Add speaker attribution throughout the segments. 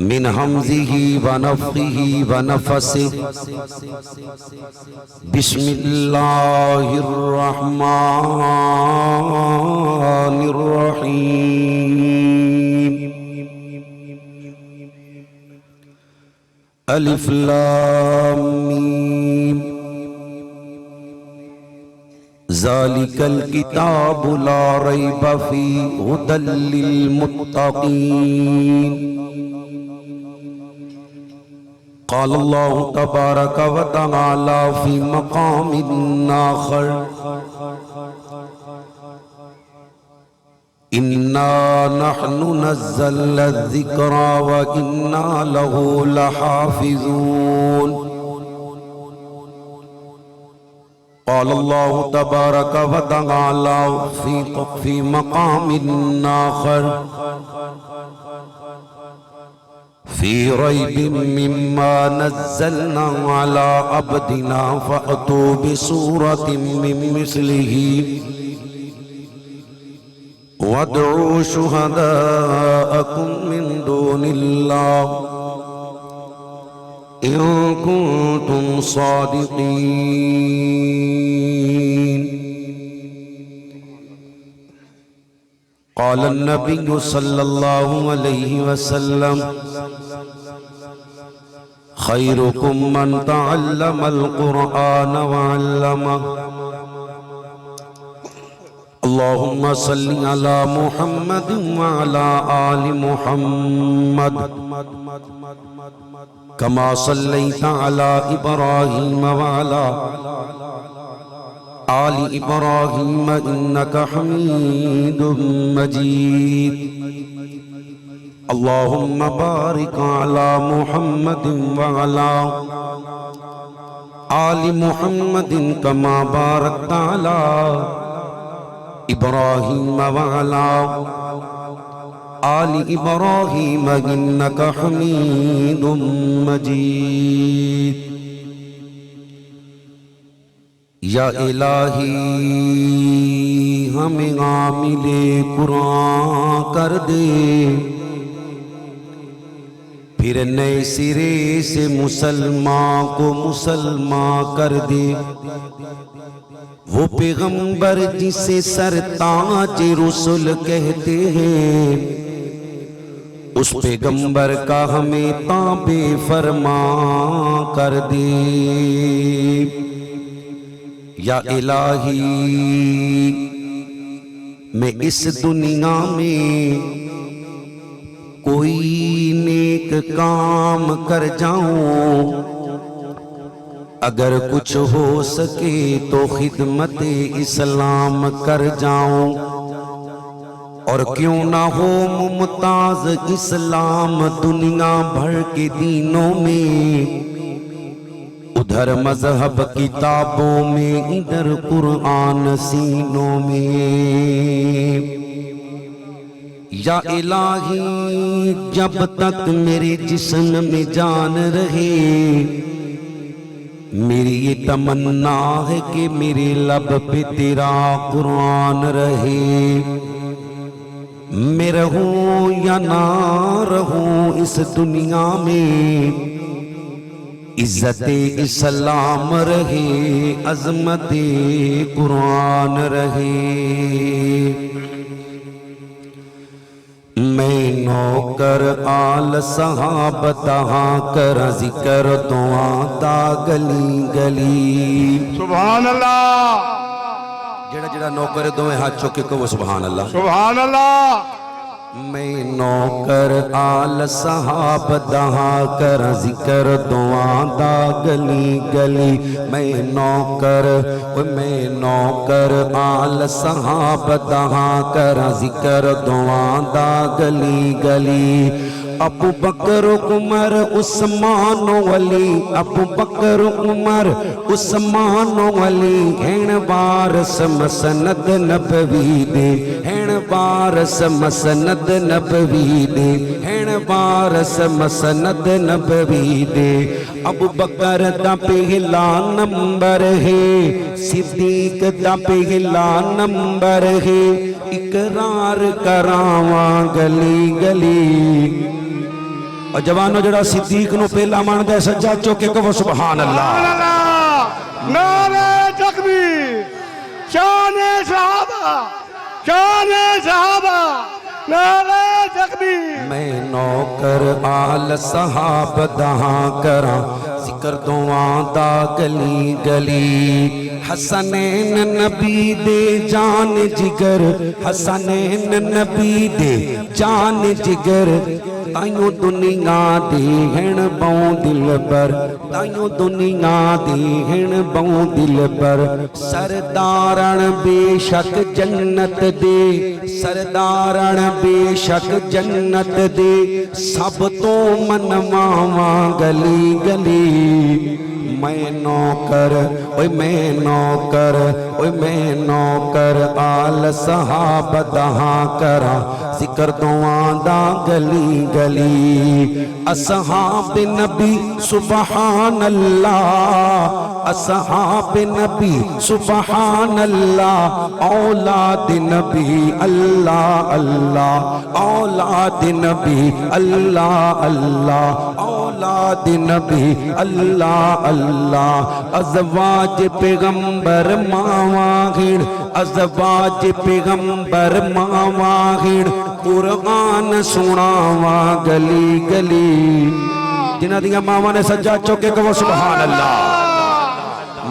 Speaker 1: من حمزه ونفخه ونفسه بسم الله الرحمن الرحيم الف لام میم ذلك الكتاب لا ريب فيه هدى للمتقين قال الله تبارك وتعالى في مقام آخر إنا نحن نزلنا الذكر وإنا له لحافظون قال الله تبارك وتعالى في مقام آخر في ريب مما نزلنا على عبدنا فأتوا بسورة من مثله وادعوا شهداءكم من دون الله إن كنتم صادقين قال النبي صلى الله عليه وسلم خيركم من تعلم القرآن وعلمه اللهم صل على محمد وعلى آل محمد كما صليت على إبراهيم وعلى آل إبراهيم إنك حميد مجيد اللهم بارك على محمد وعلى آل محمد كما باركت على إبراهيم وعلى آل إبراهيم إنك حميد مجيد یا الہی ہمیں عامل قرآن کر دے پھر نئے سرے سے مسلمان کو مسلمان کر دے وہ پیغمبر جسے سرتاج رسول کہتے ہیں اس پیغمبر کا ہمیں تابع فرما کر دے یا الہی میں اس دنیا میں کوئی نیک کام کر جاؤں اگر کچھ ہو سکے تو خدمت اسلام کر جاؤں اور کیوں نہ ہو ممتاز اسلام دنیا بھر کے دینوں میں ادھر مذہب کتابوں میں ادھر قرآن سینوں میں یا الہی جب تک میرے جسم میں جان رہے میری یہ تمنا ہے کہ میرے لب پہ تیرا قرآن رہے میں رہوں یا نہ رہوں اس دنیا میں عزت اسلام رہے عظمت قرآن رہے میں نوکر آل صحابہ تہاں کر ذکر دعا دا گلی گلی
Speaker 2: سبحان اللہ
Speaker 1: جڑا جڑا نوکر دوئے ہاتھ چوکے کو وہ سبحان اللہ
Speaker 2: سبحان اللہ
Speaker 1: میں نوکر آل صحابہ دہاں کر ذکر دعا دا گلی گلی میں نوکر آل صحابہ دہاں کر ذکر دعا دا گلی گلی ابو بکر عمر عثمان ولی ابو بکر عمر عثمان ولی ہین وارث مسند نبوی دے ہین وارث مسند نبوی دے ہین وارث مسند نبوی دے ابو بکر دا پہلا نمبر ہے صدیق دا پہلا نمبر ہے اقرار کراواں گلی گلی اور جوانو جڑا صدیق نو پہلا مان دے سجا چوکے کہو سبحان اللہ
Speaker 2: سبحان اللہ نعرہ تکبیر شان صحابہ شان صحابہ نعرہ تکبیر
Speaker 1: میں نوکر آل صحاب دہاں کراں ذکر دعاں دا گلی گلی حسنین نبی دے جان جگر حسنین نبی دے جان جگر تائیوں دنیا دی ہن بوں دل پر تائیوں دنیا دی ہن بوں دل پر سردارن بے شک جنت دے سردارن بے شک جنت دے سب تو منواواں گلی گلی میں نوکر اوے میں نوکر اوے میں نوکر آل صحاب دہاں کراں ذکر دعاں دا گلی گلی اصحاب نبی سبحان اللہ اصحاب نبی سبحان اللہ اولاد نبی اللہ اللہ اولاد نبی اللہ اللہ اولاد نبی اللہ اللہ ازواج پیغمبر ماواہڑ ازواج پیغمبر ماواہڑ قرآن سناواں گلی گلی جنہ دیا ماما نے سجا چوکے کہو سبحان اللہ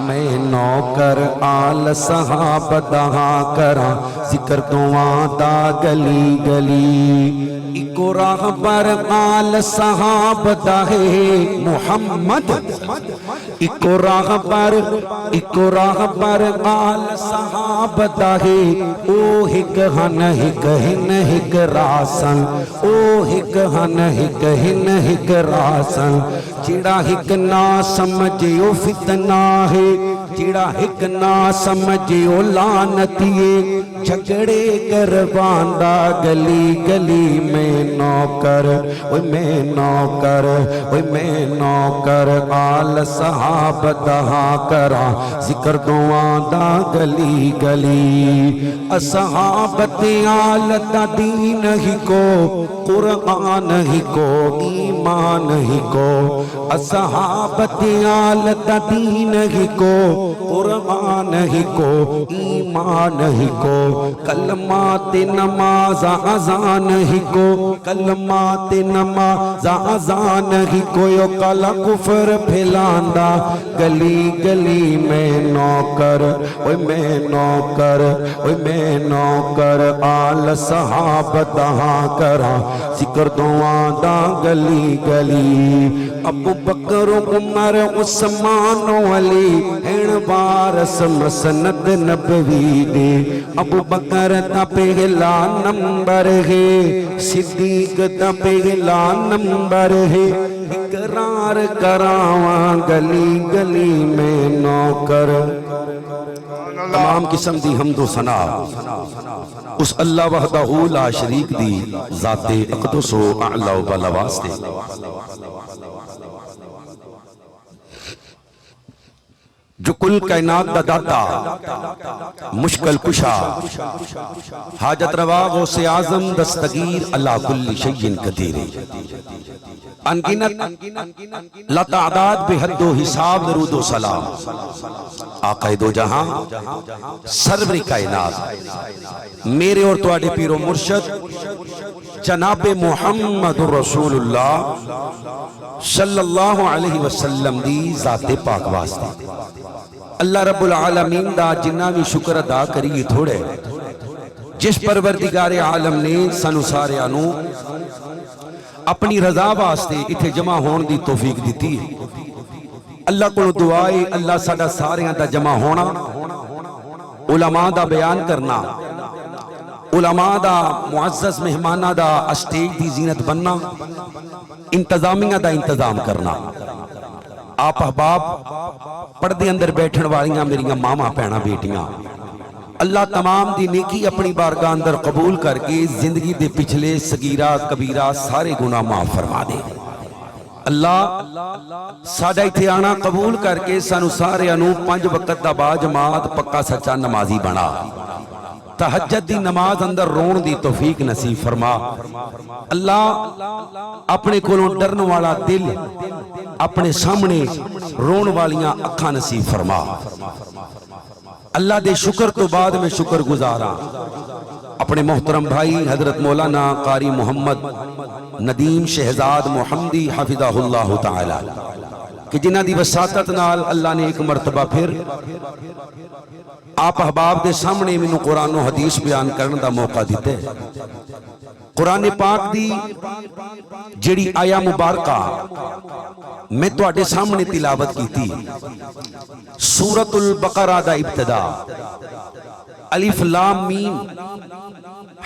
Speaker 1: میں نوکر آل صحاب دہاں کراں ذکر دعاں دا گلی گلی اکو راہ پر آل صحاب دہے محمد اکو راہ پر آل صحاب دہے او ہک ہن ہک راسن او ہک ہن ہک راسن جڑا ہک نہ سمجھیو فتنہ ہے جڑا ہک نہ سمجھیو لعنتیے جھگڑے کرواندا گلی گلی میں نوکر اوے میں نوکر اوے میں نوکر آل صحاب دہاں کراں ذکر دعاں دا گلی گلی اصحاب آل دا دین ہی کو قرآن ہی کو ایمان ہی کو اصحاب آل دا دین ہی کو قرآن ہی کو ایمان ہی کو کلمات نماز اذان ہی کو کلمات نماز اذان ہی کو یو کالا کفر پھیلاندا گلی گلی میں نوکر اوے میں نوکر اوے میں نوکر آل صحاب دہاں کراں ذکر دعاں دا گلی گلی ابو بکر عمر عثمان و علی ہن وارث مسند نبوی دے ابو بکر دا پہلا نمبر ہے صدیق دا پہلا نمبر ہے اقرار کراواں گلی گلی میں نوکر تمام قسم دی حمد و ثنا اس اللہ وحدہ لا شریک دی ذات اقدس و اعلی و بالا واسطے جو کل کائنات دا داتا مشکل کشا حاجت روا غوث اعظم دستگیر اللہ کل شیء قدیر انگنت لا تعداد بے حد و حساب درود و سلام آقا دو جہاں سرور کائنات میرے اور تواڈے پیر و مرشد جناب محمد رسول اللہ صلی اللہ علیہ وسلم دی ذات پاک واسطے اللہ رب العالمین دا جنہ بھی شکر ادا کریے تھوڑے جس پروردگار عالم نے سانو ساریانو اپنی رضا واسطے اتھے جمع ہون دی توفیق دیتی ہے اللہ کو دعائے اللہ ساڈا ساریاں دا جمع ہونا علماء دا بیان کرنا علماء دا معزز مہمانہ دا اسٹیج دی زینت بننا انتظامیہ دا انتظام کرنا آپ احباب پردے اندر بیٹھن والیاں میریاں ماما پینا بیٹیاں اللہ تمام دی نیکی اپنی بارگاہ اندر قبول کر کے زندگی دے پچھلے صغیرہ کبیرہ سارے گناہ معاف فرما دے اللہ ساڈا ایتھے آنا قبول کر کے سانو سارے انو 5 وقت دا با جماعت پکا سچا نمازی بنا تہجد دی نماز اندر رون دی توفیق نصیب فرما اللہ اپنے کولوں ڈرن والا دل اپنے سامنے رون والیاں اکھاں نصیب فرما اللہ دے شکر تو بعد میں شکر گزاراں اپنے محترم بھائی حضرت مولانا قاری محمد ندیم شہزاد محمدی حفظہ اللہ تعالی کہ جنہ دی وساطت نال اللہ نے ایک مرتبہ پھر آپ احباب دے سامنے میں قرآن و حدیث بیان کرنے دا موقع دیتے قرآن پاک دی جڑی آیا مبارکہ میں تو آٹے سامنے تلاوت کی تھی سورۃ البقرہ دا ابتدا الف لام میم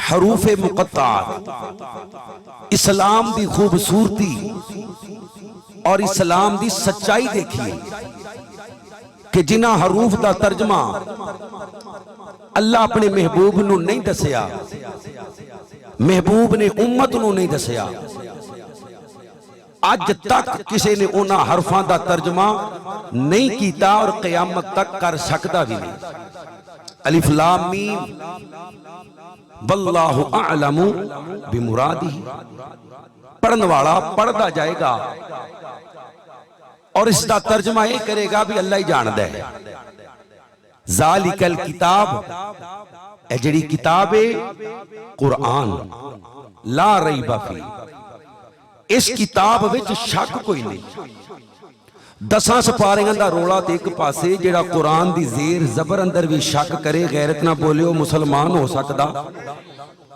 Speaker 1: حروف مقطعات اسلام دی خوبصورتی اور اسلام دی سچائی دیکھیے کہ جنہ حروف دا ترجمہ اللہ اپنے محبوب نو نہیں دسیا محبوب نے امت نو نہیں دسیا آج تک کسی نے انہاں حرفاں دا ترجمہ نہیں کیتا اور قیامت تک کر سکتا بھی نہیں الف لام میم واللہ اعلم بمرادہ پڑھن والا پڑھتا جائے گا اور اس کا ترجمہ یہ کرے گا بھی اللہ ہی جاندہ ہے ذالک الکتاب اے جڑی کتاب قرآن لا ریب فی اس کتاب وچ شک کوئی نہیں 10 سپاریاں دا رولا تے ایک پاسے جڑا قرآن دی زیر زبر اندر بھی شک کرے غیرت نہ بولے وہ مسلمان ہو سکدا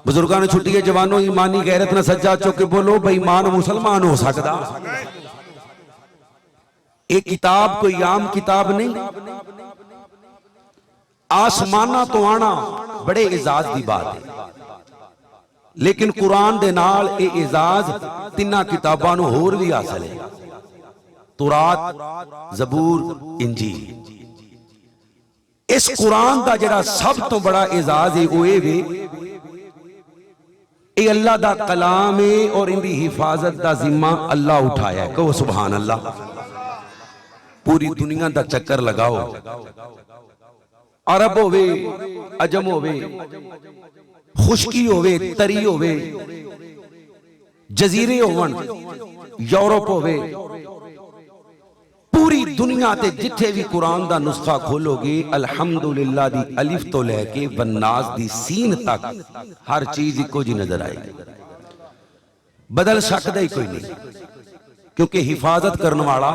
Speaker 1: بزرگاں نے چھٹی ہے جوانوں ایمانی غیرت نہ سجا چوکے بولو بے ایمان مسلمان ہو سکدا ایک کتاب کوئی عام کتاب نہیں آسمانہ تو آنا بڑے اعزاز دی بات ہے لیکن قرآن دے نال اے اعزاز تینہ کتاباں نو ہور بھی حاصل ہے تورات زبور انجیل اس قرآن دا جڑا سب تو بڑا اعزاز ہے وہ اے اللہ دا کلام ہے اور ان دی حفاظت دا ذمہ اللہ اٹھایا ہے کہو سبحان اللہ پوری دنیا دا چکر لگاؤ عرب ہوئے عجم ہوئے خشکی ہوئے تری ہوئے جزیرے ہوئن یورپ ہوئے پوری دنیا تے جتھے بھی قرآن دا نسخہ کھولو گے الحمدللہ دی الف تو لے کے والناس دی سین تک ہر چیز کو جی نظر آئے گی بدل سکتا ہی کوئی نہیں کیونکہ حفاظت کرنے والا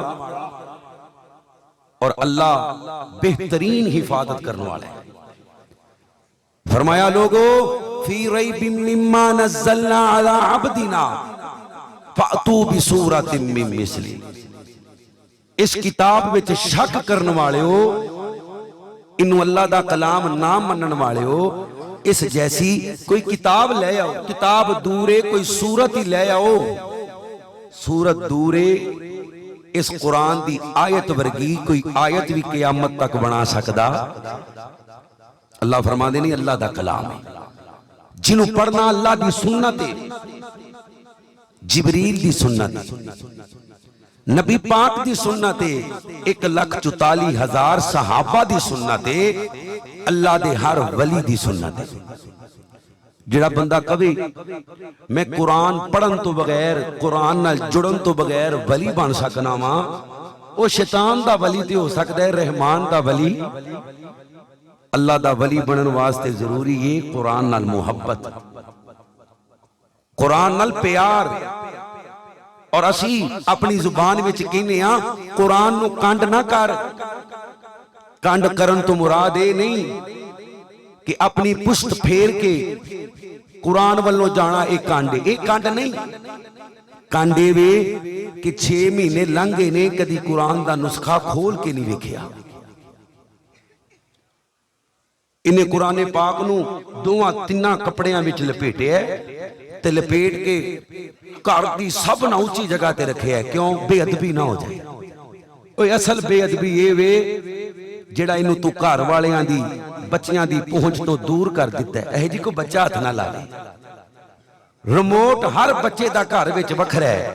Speaker 1: اور اللہ بہترین حفاظت کرنے والا ہے فرمایا لوگو فی ریب مما نزلنا علی عبدنا فأتو بسورت من مثلی اس کتاب وچ شک کرنے والے ہو انہوں اللہ دا کلام نام منن والے ہو اس جیسی کوئی کتاب لے آؤ کتاب دورے کوئی سورت ہی لے آؤ سورت دورے اس قرآن دی آیت ورگی کوئی آیت بھی قیامت تک بنا سکدا اللہ فرما دے نہیں اللہ دا کلام ہے جنہوں پڑھنا اللہ دی سنت ہے جبریل دی سنت ہے نبی پاک دی سنت ہے 1,44,000 صحابہ دی سنت ہے اللہ دے ہر ولی دی سنت ہے جڑا بندہ کبھی میں قرآن پڑھن تو بغیر قرآن نال جڑن تو بغیر ولی بن سکنا ماں وہ شیطان دا ولی تے ہو سکتا ہے رحمان دا ولی اللہ دا ولی بنن واسطے ضروری ہے قرآن نال محبت قرآن نال پیار اور اسی اپنی زبان وچ کہنے ہاں قرآن نو کانڈ نہ کر کانڈ کرن تو مراد اے نہیں کہ اپنی پشت پھیر کے قرآن والوں جانا ایک کانڈ نہیں کانڈے وے کہ 6 مہینے لنگے نے کدی قرآن دا نسخہ کھول کے نہیں ویکھیا انہیں قرآن پاک نو 2-3 کپڑیاں وچ لپیٹے ہے تے لپیٹ کے گھر دی سب نہ اونچی جگہ تے رکھے ہے کیوں بے ادبی نہ ہو جائے اوہ اصل بے ادبی یہ وے جڑا انہوں تو گھر والیاں دی بچیاں دی پہنچ تو دور کر دیتا ہے اے جی کو بچہ ہاتھ نہ لا لے ریموٹ ہر بچے دا گھر وچ وکھرا ہے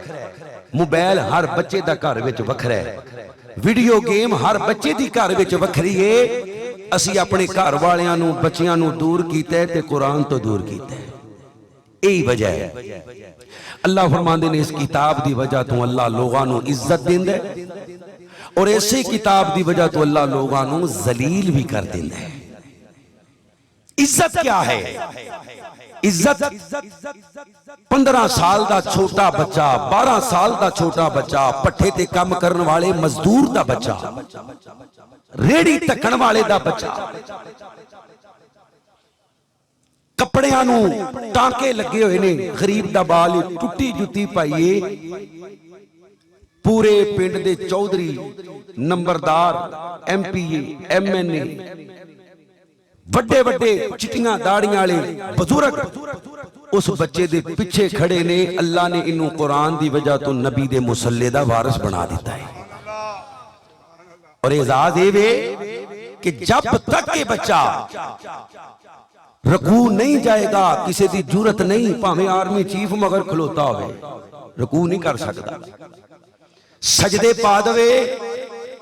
Speaker 1: موبائل ہر بچے دا گھر وچ وکھرا ہے ویڈیو گیم ہر بچے دی گھر وچ وکھری ہے اسی اپنے گھر والیاں نو بچیاں نو دور کیتا ہے تے قرآن تو دور کیتا ہے. یہی وجہ ہے. اللہ فرماندے نے اس کتاب دی وجہ تو اللہ لوگاں نو عزت دیندا ہے اور اسی کتاب دی وجہ تو اللہ لوگاں نو ذلیل بھی کر دیندا ہے. عزت کیا ہے؟ عزت 15 سال دا چھوٹا بچہ، 12 سال دا چھوٹا بچہ، پٹھے تے کام کرن والے مزدور دا بچہ، ریڑی تکن والے دا بچہ، کپڑیاں نو ٹانکے لگے ہوئے نے، غریب دا بال ٹوٹی جُتی پائیے، پورے پنڈ دے چودھری، نمبردار، M P M N A, بڑے بڑے چٹیاں داڑیاں والے بزرگ اس بچے دے پیچھے کھڑے نے. اللہ نے انہوں قرآن دی وجہ تو نبی دے مصلی دا وارث بنا دیتا ہے. اور اعزاز یہ کہ جب تک کہ بچہ رکوع نہیں جائے گا، کسی دی جرت نہیں، پاویں آرمی چیف مگر کھلوتا ہوئے، رکوع نہیں کر سکتا. سجدے پا دوے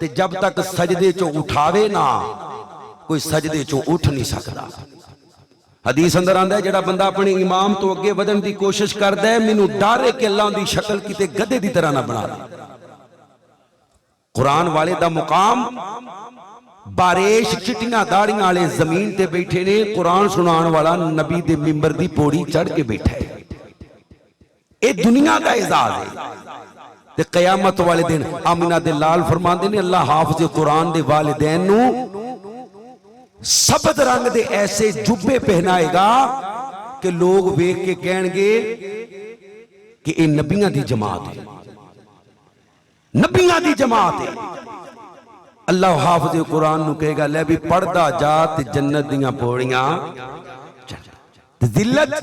Speaker 1: تے جب تک سجدے چو اٹھاوے نہ کوئی سجدے چو اٹھ نہیں سکتا. حدیث اندر آندا ہے جڑا بندہ اپنے امام تو اگے ودن دی کوشش کردا ہے، مینوں ڈر ہے کہ اللہ دی شکل کیتے گدے دی طرح نہ بنا دے. قرآن والے دا مقام باریش چٹیاں داڑیاں والے زمین تے بیٹھے نے، قرآن سنان والا نبی دے ممبر دی پوڑی چڑھ کے بیٹھا ہے. اے دنیا دا اعزاز ہے. تے قیامت والے دن آمینہ دے لال فرماندے نے اللہ حافظ قرآن دے والدین نو سبز رنگ دے ایسے جبے پہنائے گا کہ لوگ ویکھ کے کہن گے کہ اے نبیاں دی جماعت ہے، نبیاں دی جماعت ہے. اللہ حافظ قرآن نو کہے گا لے بھی پڑھدا جا تے جنت دیاں پوڑیاں. ذلت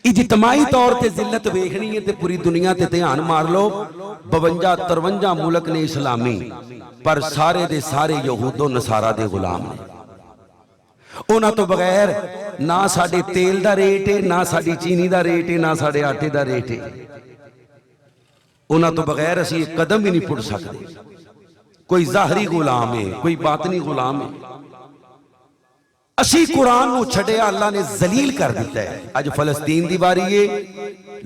Speaker 1: اجتماعی طور تے ذلت ویکھنی ہے تے پوری دنیا تے دھیان مار لو. 52-53 ملک نے اسلامی، پر سارے دے سارے یہود و نصارہ دے غلام نے. انہاں تو بغیر نہ ساڈے تیل دا ریٹ ہے، نہ ساڈی چینی دا ریٹ ہے، نہ ساڈے آٹے دا ریٹ ہے. انہاں تو بغیر اسی ایک قدم ہی نہیں پڑ سکتے. کوئی ظاہری غلام ہے، کوئی باطنی غلام ہے. اسی قرآن نو چھڑیا اللہ نے ذلیل کر دیتا ہے. آج فلسطین دی باری ہے،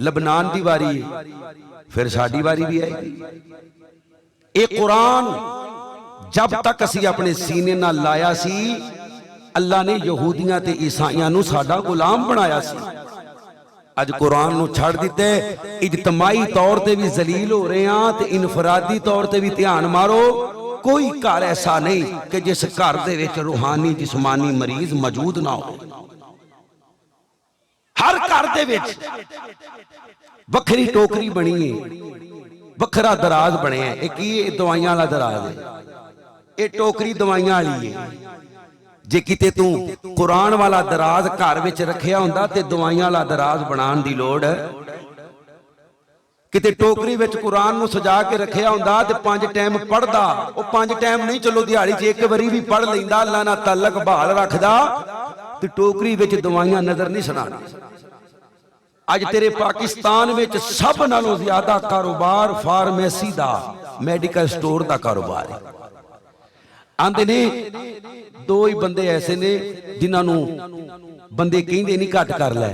Speaker 1: لبنان دی باری ہے، پھر ساڈی باری بھی آئے گی. اے قرآن جب تک اسی اپنے سینے نہ لایا سی، اللہ نے یہودیاں تے عیسائیاں نو ساڈا غلام بنایا سی. اج قرآن نو چھڑ دیتے اجتماعی طور تے بھی ذلیل ہو رہے ہیں تے انفرادی طور تے بھی دھیان مارو. کوئی گھر ایسا نہیں کہ جس گھر دے وچ روحانی جسمانی مریض موجود نہ ہو. ہر گھر دے وچ وکھری ٹوکری بنی ہے، وکھرا دراز بنے ہیں. ایک یہ دوائیاں والا دراز ہے، یہ ٹوکری دوائیاں والی ہے. جے کتے تو قرآن والا دراز گھر وچ رکھیا ہوندا تے دوائیاں والا دراز بنان دی لوڑ ہے. کتے ٹوکری وچ قرآن نو سجا کے رکھیا ہوندا تے 5 ٹائم پڑھدا. او 5 ٹائم نہیں، چلو دیہاڑی چ ایک واری بھی پڑھ لیندا، اللہ نال تعلق بحال رکھدا تے ٹوکری وچ دوائیاں نظر نہیں سنانا. اج تیرے پاکستان وچ سب نالوں زیادہ کاروبار فارمیسی دا، میڈیکل سٹور دا کاروبار ہے. آندے نے 2 ہی بندے ایسے نے جنہاں نو بندے کہندے نہیں گھٹ کر لے،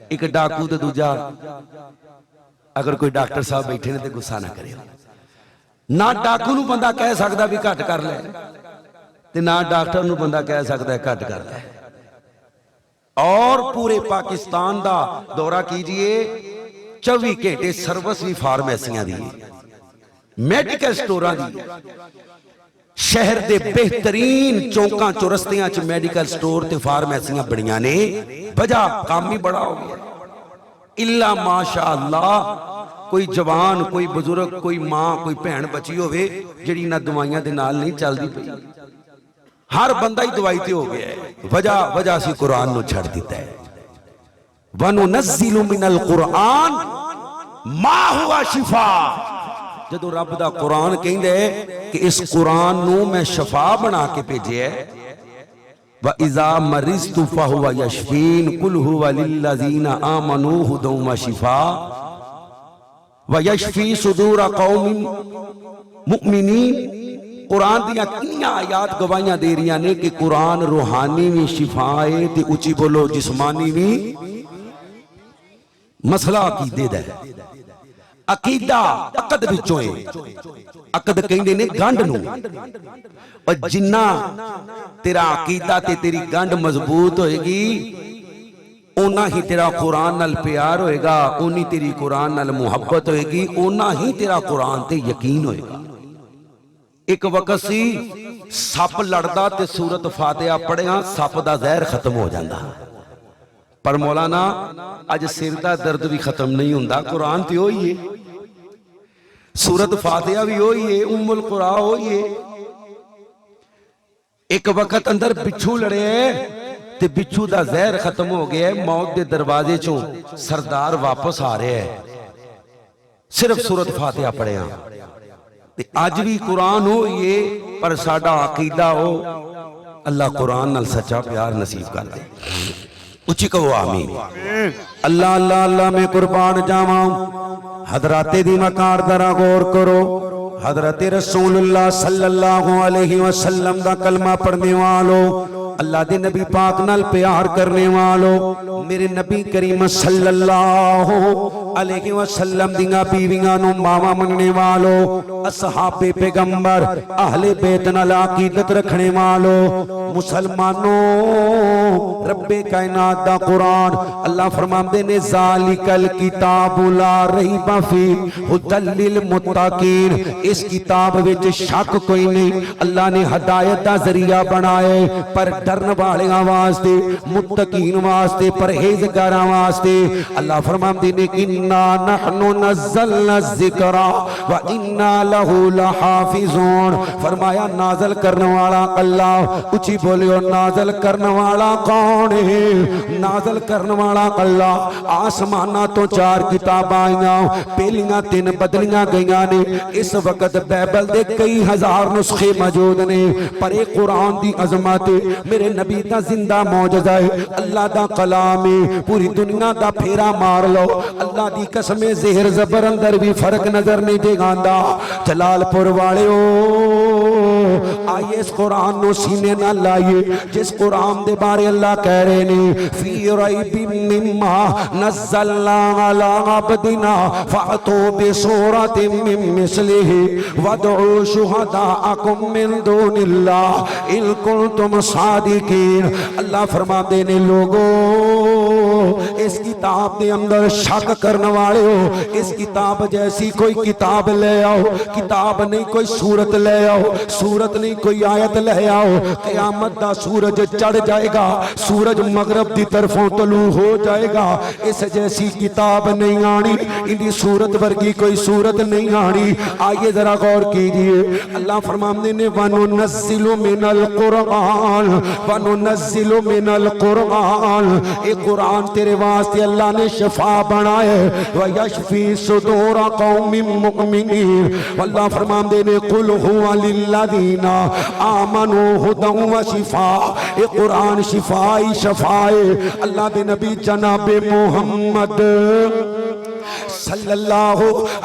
Speaker 1: ایک ڈاکو تے دوجا. اگر کوئی ڈاکٹر صاحب بیٹھے نے تے غصہ نہ کرے. نہ ڈاکو نو بندہ کہہ سکدا بھی گھٹ کر لے تے نہ ڈاکٹر نو بندہ کہہ سکدا ہے گھٹ کر لے. اور پورے پاکستان دا دورہ کیجئے، 24 گھنٹے سروس بھی فارمیسیاں دی، میڈیکل سٹوراں دی. شہر دے بہترین چوکاں چورستیاں چ میڈیکل سٹور تے فارمیسیاں بڑیاں نے. وجہ کام ہی بڑا ہو گیا. اللہ ماشاءاللہ کوئی جوان، کوئی بزرگ، کوئی ماں، کوئی بہن بچی ہوئے جڑی نہ دوائیاں دے نال نہیں چل دی پئی. ہر بندہ ہی دوائی تے ہو گیا ہے. وجہ سی قرآن نو چھڑ دیتا ہے. وَنُنَزِّلُ مِنَ الْقُرْآنِ مَا هُوَ شِفَاءٌ. جدو رب دا قرآن کہندے کہ اس قرآن نو میں شفا بنا کے بھیجے ہے. وَإِذَا مَرِضْتُ فَهُوَ يَشْفِينِ قُلْ هُوَ لِلَّذِينَ آمَنُوا هُدًى وَشِفَاءٌ وَيَشْفِي صُدُورَ قَوْمٍ مُؤْمِنِينَ. قرآن دیا کنیاں آیات گواہیاں دے رہی نے کہ قرآن روحانی بھی شفا ہے تے اچھی بولو جسمانی بھی مسئلہ عقیدے دا ہے عقیدہ عقد بچوں ہے عقد کہیں نے گنڈ نو اور جنہ تیرا عقیدہ تے تیری گنڈ مضبوط ہوئے گی اونا ہی تیرا قرآن نال پیار ہوئے گا اونی تیری قرآن نال محبت ہوئے گی اونا ہی تیرا قرآن تے یقین ہوئے گا ایک وقت سی سپ لڑدا تے سورت فاتحہ پڑھے ہاں سپ دا زہر ختم ہو جاندہ پر مولانا آج سر دا درد بھی ختم نہیں ہوندہ قرآن تے ہوئی ہے سورت فاتحہ بھی ہوئی ہے ام القرآن ہوئی ہے ایک وقت اندر بچھو لڑے ہیں تے بچھو دا زہر ختم ہو گیا ہے موت دے دروازے چوں سردار واپس آ رہے ہیں صرف سورت فاتحہ پڑھے ہیں آج بھی قرآن ہو یہ پر ساڑھا عقیدہ ہو اللہ قرآن نال سچا پیار نصیب کر دے اچھی کہو آمین اللہ اللہ اللہ میں قربان جاؤں حضرات دی مکار درہ غور کرو حضرت رسول اللہ صلی اللہ علیہ وسلم دا کلمہ پڑھنے والو اللہ دے نبی پاک نال پیار کرنے والو میرے نبی کریم صلی اللہ علیہ وسلم دیاں بیویاں نو ماما مننے والو اصحاب پیغمبر اہل بیت نال عقیدت رکھنے والو مسلمانوں رب کائنات دا قرآن اللہ فرماندے نے ذالک الکتاب لا ریب فیہ ھدی للمتقین اس کتاب وچ شک کوئی نہیں اللہ نے ہدایت دا ذریعہ بنائے پر ڈرن والے واسطے متقین واسطے پرہیزگاراں واسطے اللہ فرماندے نے انا نحن نزلنا الذکر وانا لہ لحافظون فرمایا نازل کرنے والا اللہ اچھی بولیو نازل کرنے والا کون ہے نازل کرنے والا اللہ آسمانہ تو 4 کتاب آئیاں پہلیاں 3 بدلیاں گئیاں نے اس وقت بیبل دے کئی ہزار نسخے موجود نے پر ایک قرآن دی عظمت میرے نبی دا زندہ معجزہ ہے اللہ دا کلام ہے پوری دنیا دا پھیرا مار لو اللہ دی قسم زہر زبر اندر بھی فرق نظر نہیں دے گاندا جلال پور والے آئیے اس قرآن نو سینے نہ لائیے جس قرآن دے بارے اللہ کہہ رہے نے فی ریب مما نزلنا علی عبدنا فأتوا بسورۃ من مثلہ وادعوا شہداءکم من دون اللہ ان کنتم صادقین اللہ فرماتے نے لوگوں اس کتاب دے اندر شک کرنے والے ہو اس کتاب جیسی کوئی کتاب لے آؤ کتاب نہیں کوئی سورت لے آؤ سورت نہیں کوئی آیت لے آؤ قیامت دا سورج چڑھ جائے گا سورج مغرب دی طرفوں طلوع ہو جائے گا اس جیسی کتاب نہیں آنی اندی سورت ورگی کوئی سورت نہیں آنی آئیے ذرا غور کیجئے اللہ فرمانے نے وَنُنَزِّلُ مِنَ الْقُرْآنِ وَنُنَزِّلُ مِنَ الْقُرْآنِ اے قرآن تیرے واسطے اللہ نے شفا بنائے وَيَشْفِي صُدُورَ قَوْمٍ مُؤْمِنِينَ واللہ فرماندے نے قُلْ هُوَ لِلَّذِينَ آمَنُوا هُدًى وَشِفَاء اے قرآن شفائی شفائے اللہ دے نبی جناب محمد صلی اللہ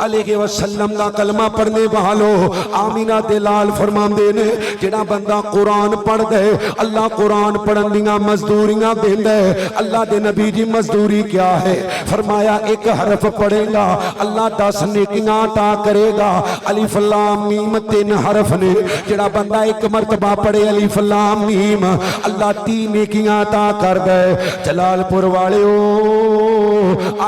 Speaker 1: علیہ وسلم دا کلمہ پڑھنے والو آمینہ دلال فرماندے نے جڑا بندہ قرآن پڑھ دے اللہ قرآن پڑھن دیاں مزدوریاں دین دے اللہ دے نبی جی مزدوری کیا ہے فرمایا ایک حرف پڑھے گا اللہ 10 نیکیاں عطا کرے گا الف لام میم 3 حرف نے جڑا بندہ ایک مرتبہ پڑھے الف لام میم اللہ 3 نیکیاں عطا کر دے جلال پور والے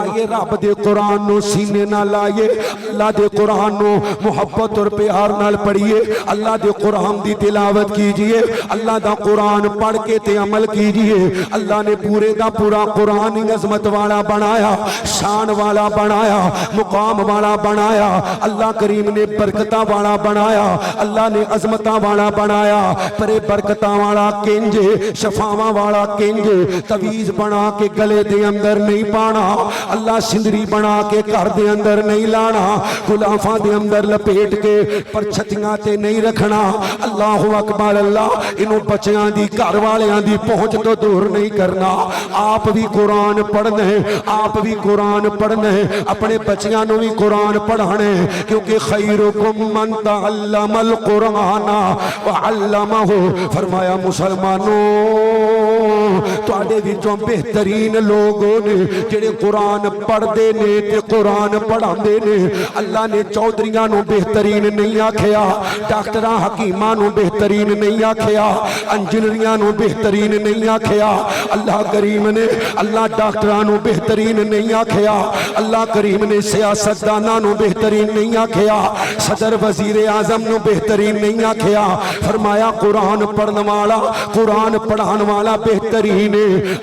Speaker 1: آئیے رب دے قرآن نو سینے نہ لائیے اللہ دے قرآن نو محبت اور پیار نال پڑھیے اللہ دے قرآن دی تلاوت کیجئے اللہ دا قرآن پڑھ کے تے عمل کیجئے اللہ نے پورے دا پورا قرآن عظمت والا بنایا شان والا بنایا مقام والا بنایا اللہ کریم نے برکتہ والا بنایا اللہ نے عظمتہ والا بنایا پرے برکتہ والا کنج شفاواں والا کنج تویز بنا کے گلے دے اندر نہیں پانا اللہ سندری بنا کے گھر دے اندر نہیں لانا غلافاں دے اندر لپیٹ کے پرچھتیاں تے نہیں رکھنا اللہ اکبر اللہ انہوں بچیاں دی گھر والیاں دی پہنچ تو دور نہیں کرنا آپ بھی قرآن پڑھنے آپ بھی قرآن پڑھنے اپنے بچیاں نو بھی قرآن پڑھانے کیونکہ خیرکم من تعلم القرآن وعلمہ فرمایا مسلمانوں تو آڈے وچوں بہترین لوگوں نے جڑے قرآن پڑھ دے نے تے قرآن پڑھان دے نے اللہ نے چودریاں نو بہترین نہیں آکھیا ڈاکٹراں حکیماں نو بہترین نہیں آکھیا انجینئریاں نو بہترین نہیں آکھیا اللہ کریم نے اللہ ڈاکٹراں نو بہترین نہیں آکھیا اللہ کریم نے سیاستداناں نو بہترین نہیں آکھیا صدر وزیر اعظم نو بہترین نہیں آکھیا فرمایا قرآن پڑھن والا قرآن پڑھان والا بہترین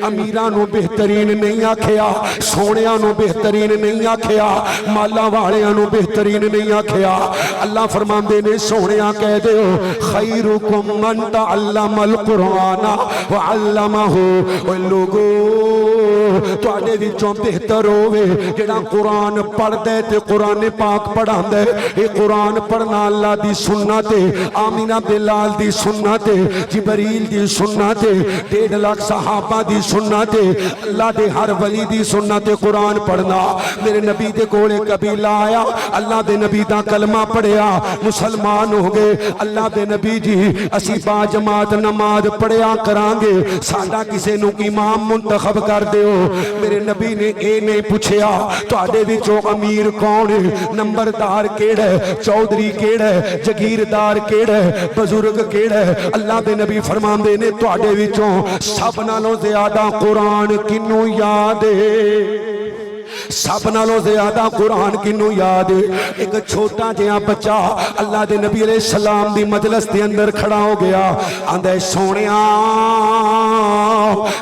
Speaker 1: امیراں نو بہترین نہیں آکھیا سونیاں نو بہترین نہیں آکھیا مالا والیاں نو بہترین نہیں آکھیا اللہ فرماندے نے سونیاں کہہ دیو خیرکم من تعلم القرآن وعلمہ اے لوگو تو آڈے وچوں بہتر ہوئے جڑا قرآن پڑھ دے تے قرآن پاک پڑھان دے اے قرآن پڑھنا اللہ دی سنت ہے آمینہ بلال دی سنت ہے جبریل دی سنت ہے 1.5 لاکھ صحابہ دی سنت ہے اللہ دے ہر ولی دی سنت ہے قرآن پڑھنا میرے نبی دے کولے قبیلہ آیا اللہ دے نبی دا کلمہ پڑھیا مسلمان ہو گئے اللہ دے نبی جی اسی با جماعت نماز پڑھیا کرانگے سادہ کسے نو امام منتخب کر دیو میرے نبی نے اے نہیں پوچھیا تو آڈے وچوں امیر کون ہے نمبردار کیڑا ہے چودری کیڑا ہے جگیردار کیڑا ہے بزرگ کیڑا ہے اللہ دے نبی فرماندے نے تو آڈے وچوں سب نالوں زیادہ قرآن کنوں یاد ہے سب نالوں زیادہ قرآن کنوں یاد ہے ایک چھوٹا جہاں بچہ اللہ دے نبی علیہ السلام دی مجلس دے اندر کھڑا ہو گیا آندھے سونیاں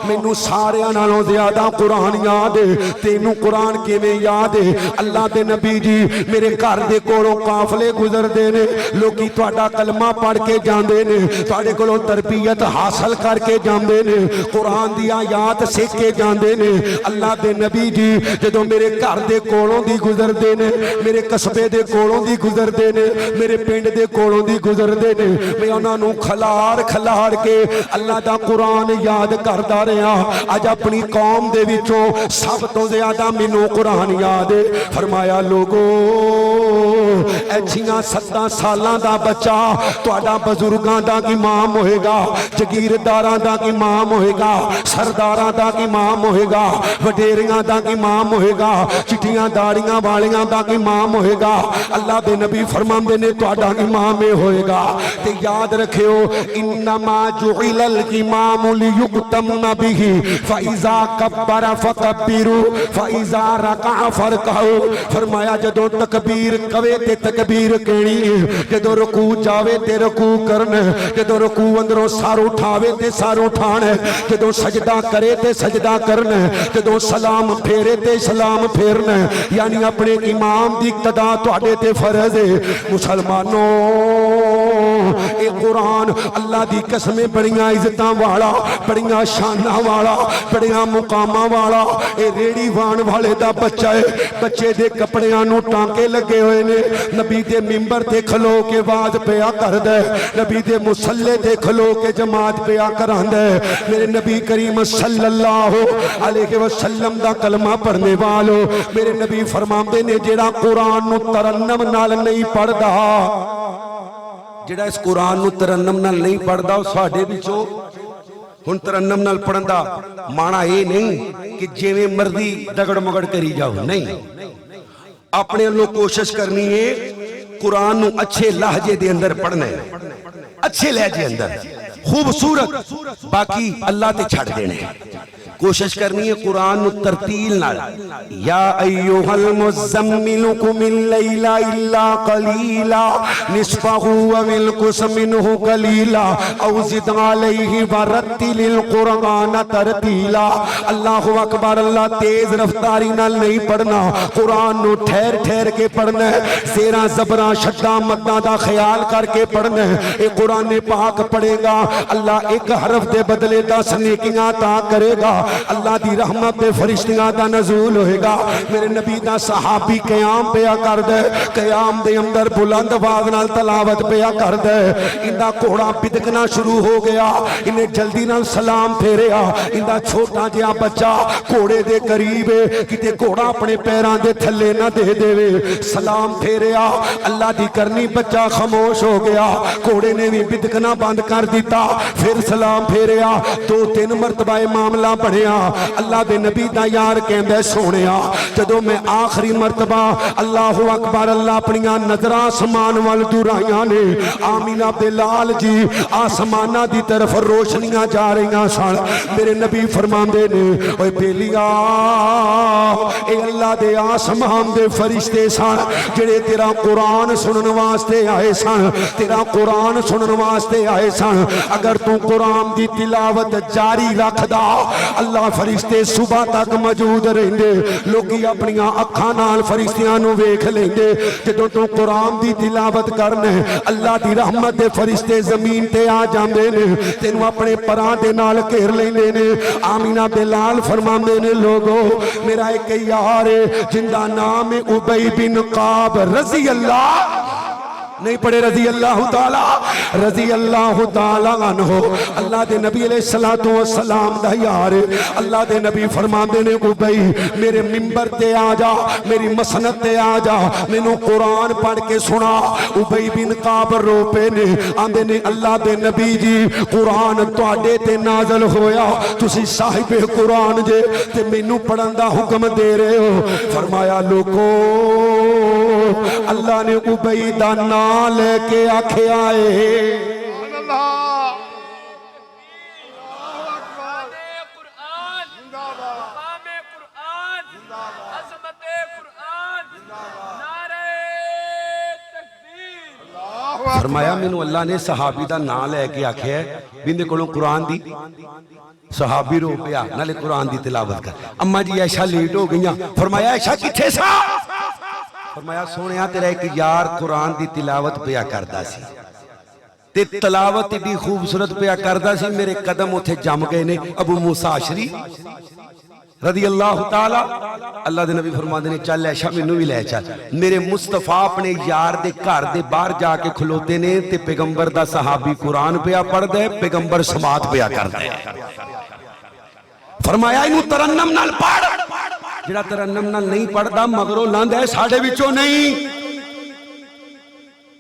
Speaker 1: مینوں ساریاں نالوں زیادہ قرآن یاد ہے تینوں قرآن کیویں یاد ہے اللہ دے نبی جی میرے گھر دے کولوں قافلے گزر دے نے لوکی تہاڈا کلمہ پڑھ کے جاندے نے تہاڈے کولوں تربیت حاصل کر کے جاندے نے قرآن دی آیات سیکھ کے جاندے نے اللہ دے نبی جی جدوں میرے گھر دے کولوں دی گزر دے نے میرے قصبے دے کولوں دی گزر دے نے میرے پنڈ دے کولوں دی گزر دے نے میں انہاں نوں کھلار کھلار کے اللہ دا قرآن یاد کردا رہا اج اپنی قوم دے وچوں سب تو زیادہ مینوں قرآن یاد ہے فرمایا لوگو ایچھیاں 7 سالاں دا بچہ تہاڈا بزرگاں دا امام ہوئے گا جگیرداراں دا امام ہوئے گا سرداراں دا امام ہوئے گا وڈیریاں دا امام ہوئے گا چٹیاں داڑیاں والیاں دا امام ہوئے گا اللہ دے نبی فرماندے نے تہاڈا امام ہوئے گا تے یاد رکھیو انما جعل الامام لیقتم به فاذا کبر فکبروا فاذا رکع فرکعوا فرمایا جدوں تکبیر کوے تے تکبیر کہنی ہے جدوں رکوع جاوے تے رکوع کرنا جدوں رکوع اندروں سر اٹھاوے تے سر اٹھانا جدوں سجدہ کرے تے سجدہ کرنا جدوں سلام پھیرے تے سلام پھیرنا یعنی اپنے امام دی اقتدا تہاڈے تے فرض ہے مسلمانوں اے قرآن اللہ دی قسمیں بڑیاں عزتاں والا بڑیاں شاناں والا بڑیاں مقاماں والا اے ریڑی وان والے دا بچہ ہے بچے دے کپڑیاں نو ٹانکے لگے ہوئے نے نبی دے ممبر تے کھلو کے واز پیا کردے نبی دے مصلے تے کھلو کے جماعت پیا کراندے میرے نبی کریم صلی اللہ علیہ وسلم دا کلمہ پڑھنے والو میرے نبی فرماندے نے جیڑا قرآن نو ترنم نال نہیں پڑھدا جیڑا اس قرآن نو ترنم نال نہیں پڑھدا او ساڈے وچوں ہن ترنم نال پڑھن دا مانا یہ نہیں کہ جویں مرضی دگڑ مگڑ کری جاؤ نہیں اپنے لوگ کوشش کرنی ہے قرآن نو اچھے لہجے دے اندر پڑھنا ہے اچھے لہجے اندر خوبصورت باقی اللہ تے چھڑ دینے کوشش کرنی ہے قرآن نو ترتیل نال یا ایوہ المزمل قم اللیل الا قلیلا نصفہ وملکس منہ قلیلا او زد علیہ ورتل القرآن ترتیلا اللہ اکبر اللہ تیز رفتاری نال نہیں پڑھنا قرآن نو ٹھہر ٹھہر کے پڑھنا ہے زیرہ زبرہ شدہ مدہ دا خیال کر کے پڑھنا ہے اے قرآن پاک پڑھے گا اللہ ایک حرف دے بدلے 10 نیکیاں عطا کرے گا اللہ دی رحمت دے فرشتیاں دا نزول ہوئے گا میرے نبی دا صحابی قیام پیا کر دے قیام دے اندر بلند آواز نال تلاوت پیا کر دے اندا گھوڑا بدکنا شروع ہو گیا انہیں جلدی نال سلام پھیریا اندا چھوٹا جہا بچہ گھوڑے دے قریب کتے گھوڑا اپنے پیراں دے تھلے نہ دے دے سلام پھیریا اللہ دی کرنی بچہ خاموش ہو گیا گھوڑے نے بھی بدکنا بند کر دیتا پھر سلام پھیریا 2-3 مرتبہ معاملہ بڑھیا اللہ دے نبی دا یار کہندے سونیا جدو میں آخری مرتبہ اللہ اکبر اللہ اپنیاں نظر آسمان وال دورائیاں نے آمینہ بلال جی آسمانہ دی طرف روشنیاں جا رہیاں سن میرے نبی فرماندے نے اوے بیلیا اے اللہ دے آسمان دے فرشتے سن جڑے تیرا قرآن سنن واسطے آئے سن تیرا قرآن سنن واسطے آئے سن اگر تو قرآن دی تلاوت جاری رکھ دا اللہ فرشتے صبح تک موجود رہندے لوگی اپنیاں اکھاں نال فرشتیاں نو ویکھ لیندے جدوں تو قرآن دی تلاوت کرنے اللہ دی رحمت دے فرشتے زمین تے آ جاندے نے تینوں اپنے پراں دے نال گھیر لیندے نے آمینہ بلال فرماندے نے لوگو میرا ایک یار جن دا نام ابی بن کعب رضی اللہ نہیں پڑھے رضی اللہ تعالی رضی اللہ تعالی عنہ اللہ دے نبی علیہ السلام دا یار اللہ دے نبی فرماندے نے ابی میرے منبر تے آ جا میری مسند تے آ جا مینوں قرآن پڑھ کے سنا ابی بن کعب رو پے نے آندے نے اللہ دے نبی جی قرآن تواڈے تے نازل ہویا تسی صاحب قرآن جے تے مینوں پڑھن دا حکم دے رہے ہو فرمایا لوگو اللہ نے ابی دا نام لے کے آکھے آئے فرمایا مینوں اللہ نے صحابی دا نام لے کے آکھے ہے بیندے کولوں قرآن دی صحابی رو پیا نالے قرآن دی تلاوت کر اماں جی عائشہ لیٹ ہو گئیاں فرمایا عائشہ کتھے سا فرمایا سونیا تیرا ایک یار قرآن دی تلاوت پیا کردا سی تے تلاوت دی خوبصورت پیا کردا سی میرے قدم اتھے جم گئے نے ابو موسیٰ عشری رضی اللہ تعالی اللہ دے نبی فرماندے نے چل عائشہ مینوں بھی لے چل میرے مصطفیٰ اپنے یار دے گھر دے باہر جا کے کھلوتے نے تے پیغمبر دا صحابی قرآن پیا پڑھ دے پیغمبر سماعت پیا کر دے فرمایا انہوں ترنم نال پڑھ جڑا ترنم نال نہیں پڑھدا مغرو لاندہ ہے ساڑھے وچوں نہیں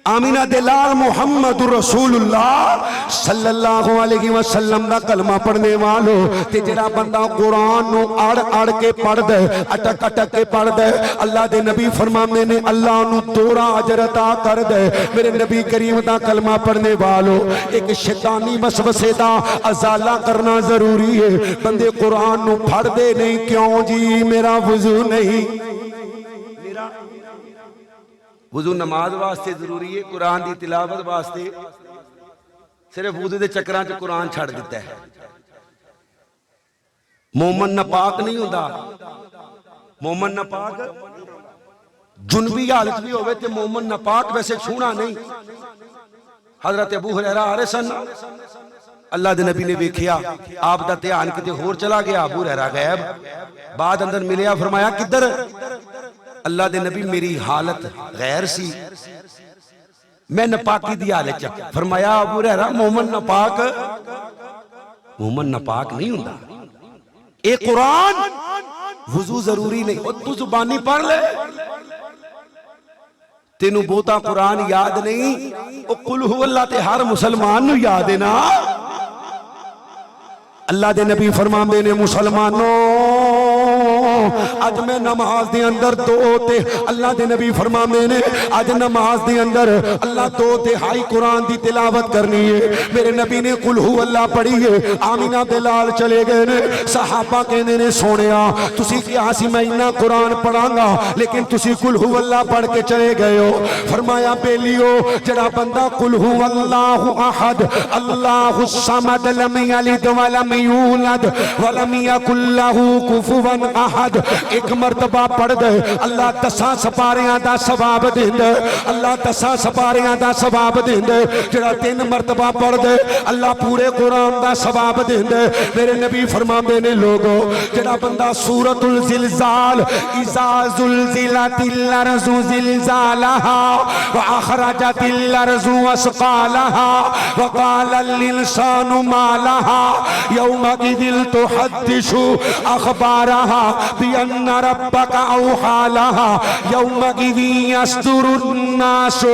Speaker 1: آمینہ دلال محمد رسول اللہ صلی اللہ علیہ وسلم دا کلمہ پڑھنے والو تے جڑا بندہ قرآن نو اڑ کے پڑھ دے اٹک اٹک کے پڑھ دے اللہ دے نبی فرمانے نے اللہ نو دوہرا اجر عطا کر دے میرے نبی کریم دا کلمہ پڑھنے والو ایک شیطانی وسوسے دا ازالہ کرنا ضروری ہے بندے قرآن نو پڑھ دے نہیں کیوں جی میرا وضو نہیں وضو نماز واسطے ضروری ہے قرآن دی تلاوت واسطے صرف وضو دے چکراں چ قرآن چھڑ دیتا ہے مومن ناپاک نہیں ہوندا مومن ناپاک جنبی حالت بھی ہوئے تے مومن ناپاک ویسے چھونا نہیں حضرت ابو ہریرہ آ رہے سن اللہ دے نبی نے دیکھیا آپ دا دھیان کتے ہور چلا گیا ابو ہریرہ غائب بعد اندر ملیا فرمایا کدھر اللہ دے نبی میری حالت غیر سی میں نپاکی دی حالت چاہ فرمایا ابو ہریرہ مومن نپاک نہیں ہوندا اے قرآن وضو ضروری نہیں تو زبانی پڑھ لے تینوں بوتا قرآن یاد نہیں او قل ہو اللہ تے ہر مسلمان نو یاد ہے نا اللہ دے نبی فرماندے نے مسلمانوں آج میں نماز دے اندر دو تے اللہ دے نبی فرماندے نے آج نماز دے اندر اللہ دو تہائی قرآن دی تلاوت کرنی ہے میرے نبی نے قل ہو اللہ پڑھی ہے آمینہ بلال چلے گئے نے صحابہ کہنے نے سونیا تسی کیا سی میں انہا قرآن پڑھاں گا لیکن تسی قل ہو اللہ پڑھ کے چلے گئے ہو فرمایا بیلیو جڑا بندہ قل ہو اللہ احد اللہ الصمد لم یلد ولم یولد ولم یکن لہ کفوا احد ایک مرتبہ پڑھ دے اللہ 10 سپاریاں دا ثواب دیندے اللہ 10 سپاریاں دا ثواب دیندے جڑا 3 مرتبہ پڑھ دے اللہ پورے قرآن دا ثواب دیندے میرے نبی فرماندے نے لوگو جڑا بندہ سورۃ الزلزال اذا زلزلت الارض زلزالها واخرجت الارض اثقالها وقال الانسان ما لها يومئذ تحدث اخبارها بان ربك اوحى لها يومئذ يصدر الناس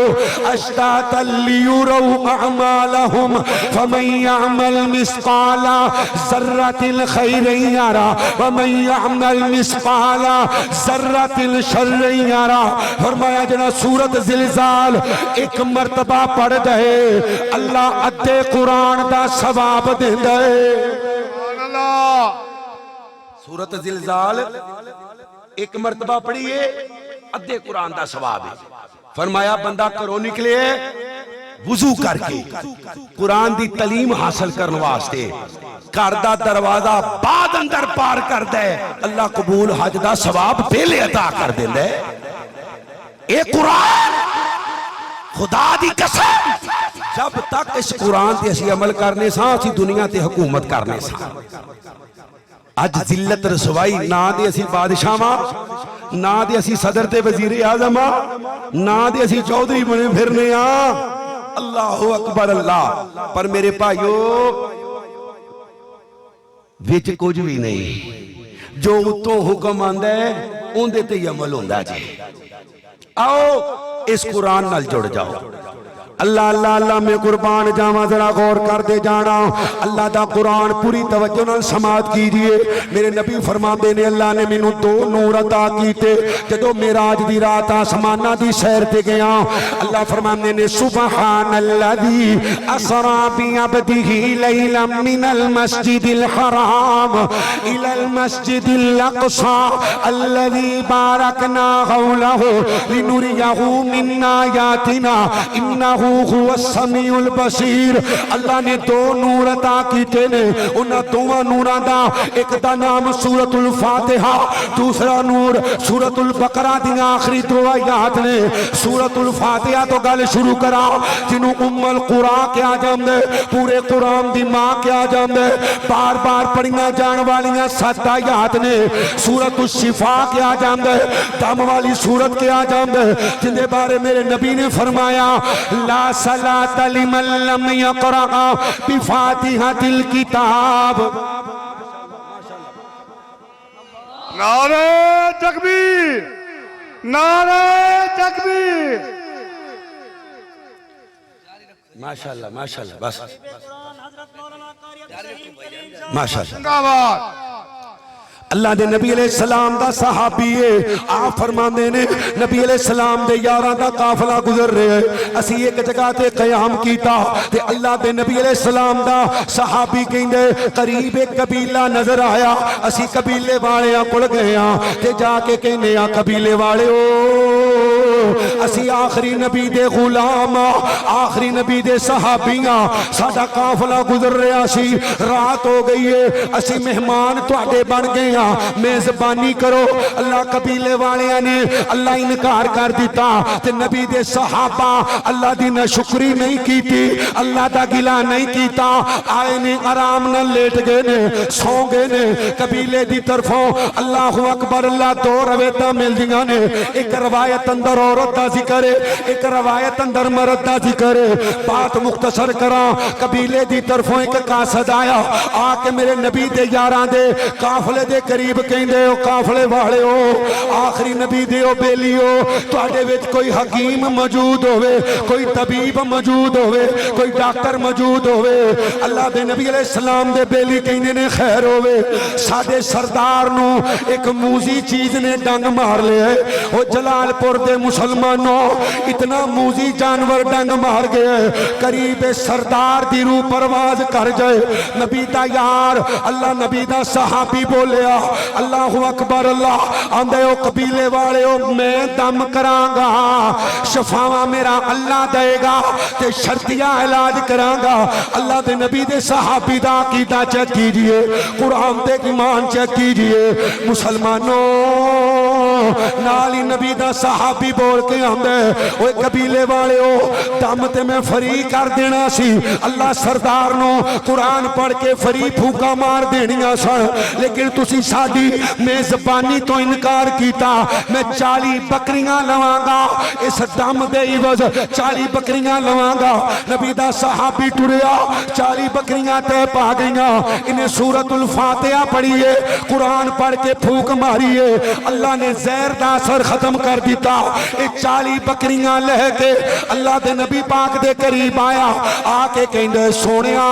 Speaker 1: اشتاتا ليروا اعمالهم فمن يعمل مثقال ذرة خيرا يرى ومن يعمل مثقال ذرة شرا يرى فرمایا جنا سورۃ زلزال ایک مرتبہ پڑھ دے اللہ ادھے قرآن دا ثواب دیندا ہے
Speaker 2: سبحان اللہ
Speaker 1: سورۃ زلزال ایک مرتبہ پڑھیے ادھے قرآن دا ثواب ہے فرمایا بندہ کرو نکلے وضو کر کے قرآن دی تعلیم حاصل کرنے واسطے گھر دا دروازہ بعد اندر پار کر دے اللہ قبول حج دا ثواب پہلے عطا کر دیندا ہے اے قرآن خدا دی قسم جب تک اس قرآن تے اسی عمل کرنے ساں اسی دنیا تے حکومت کرنے ساں اج ذلت رسوائی نہ دے اسی بادشاہ ماں نہ دے اسی صدر تے وزیر اعظم نہ دے اسی چودھری بنے پھرنے اللہ اکبر اللہ پر میرے بھائیو وچ کچھ بھی نہیں جو اتوں حکم آندا ہے اون دے تے ہی عمل ہوندا جی آؤ اس قرآن نال جڑ جاؤ اللہ اللہ اللہ میں قربان جاواں ذرا غور کر دے جانا اللہ دا قرآن پوری توجہ نال سماعت کیجئے میرے نبی فرماندے نے اللہ نے مینوں 2 نور عطا کیتے جدوں معراج دی رات آسماناں دی سیر تے گیا اللہ فرماندے نے سبحان الذی اسرا بعبدہ لیلا من المسجد الحرام الى المسجد الاقصى الذي باركنا حوله لنريه من آیاتنا انه هو السمیع البصیر اللہ نے 2 نور عطا کیتے نے انہاں دوواں نوراں دا ایک دا نام سورۃ الفاتحہ دوسرا نور سورۃ البقرہ دی آخری 2 آیات نے سورۃ الفاتحہ تو گل شروع کرا جنوں ام القرآن کیا جاندے پورے قرآن دی ماں کیا جاندے بار بار پڑھیاں جان والیاں 7 آیات نے سورۃ الشفاء کیا جاندے دم والی سورت کیا جاندے جن دے بارے میرے نبی نے فرمایا لا صلاة لمن لم يقرأ بفاتحة الكتاب
Speaker 2: نعرہ تکبیر نعرہ تکبیر
Speaker 1: ماشاءاللہ ماشاءاللہ بس ماشاءاللہ
Speaker 2: زندہ باد
Speaker 1: اللہ دے نبی علیہ السلام دا صحابی ہے آپ فرماندے نے نبی علیہ السلام دے یاراں دا قافلہ گزر رہے ہیں اسی ایک جگہ تے قیام کیتا تے اللہ دے نبی علیہ السلام دا صحابی کہندے قریب ایک قبیلہ نظر آیا اسی قبیلے والے کول گئے ہاں تے جا کے کہنے قبیلے والے اسی آخری نبی دے غلام آخری نبی دے صحابیاں ساڈا قافلہ گزر رہا سی رات ہو گئی ہے اسی مہمان تواڈے بن گئے میزبانی کرو اللہ قبیلے والے نے اللہ انکار کر دیتا تے نبی دے صحابہ اللہ دی نہ شکری نہیں کیتی اللہ دا گلہ نہیں کیتا آئے نے آرام نہ لیٹ گئے نے سو گئے نے قبیلے دی طرفوں اللہ اکبر اللہ 2 روایتاں مل دیاں نے ایک روایت اندر عورت دا ذکر ہے ایک روایت اندر مرد دا ذکر ہے بات مختصر کراں قبیلے دی طرفوں ایک قاصد آیا آ کے میرے نبی دے یاراں دے قافلے دے قریب کہندے ہو قافلے والے ہو آخری نبی دے ہو بیلی ہو تواڈے وچ کوئی حکیم موجود ہوئے کوئی طبیب موجود ہوئے کوئی ڈاکٹر موجود ہوئے اللہ دے نبی علیہ السلام دے بیلی کہندے نے خیر ہوئے ساڈے سردار نو ایک موزی چیز نے ڈنگ مار لیا ہے وہ جلال پور دے مسلمان مسلمانوں اتنا موزی جانور ڈنگ مار گئے قریب سردار دی روح پرواز کر جائے نبی دا یار اللہ نبی دا صحابی بولیا اللہ اکبر اللہ آندے او قبیلے والے او میں دم کرانگا شفاوہ میرا اللہ دے گا تے شرطیہ علاج کرانگا اللہ دے نبی دے صحابی دا عقیدہ چیک کیجئے قرآن دے ایمان چیک کیجئے مسلمانوں نالی نبی دا صحابی بول کے آندے اوے قبیلے والے ہو دم تے میں فری کر دینا سی اللہ سردار نو قرآن پڑھ کے فری پھوکا مار دینیاں سن لیکن تسی ساڈی میزبانی تو انکار کیتا میں 40 بکریاں لواں اس دم دے عوض 40 بکریاں لواں نبی دا صحابی ٹریا 40 بکریاں تے پا گئیاں انہیں سورۃ الفاتحہ پڑھیے قرآن پڑھ کے پھوک ماریے اللہ نے زہر دا اثر ختم کر دیتا 40 بکریاں لے کے اللہ دے نبی پاک دے قریب آیا آکے کہندے سونیا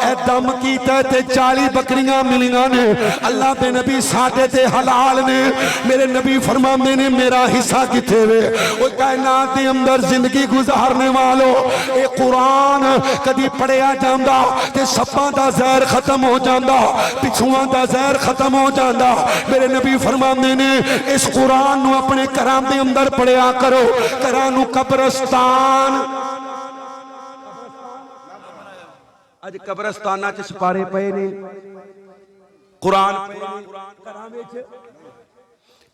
Speaker 1: اے دم کیتا تے 40 بکریاں ملیاں نے اللہ دے نبی ساڈے تے حلال نے میرے نبی فرماندے نے میرا حصہ کتے وے او کائنات دے اندر زندگی گزارنے والو اے قرآن کدی پڑھیا جاندا تے سپاں دا زہر ختم ہو جاندا پچھواں دا زہر ختم ہو جاندا میرے نبی فرماندے نے اس قرآن نو اپنے گھراں دے اندر پڑھیا کرو گھراں نو قبرستان اج قبرستاناں چ سپارے پئے نے قرآن گھراں وچ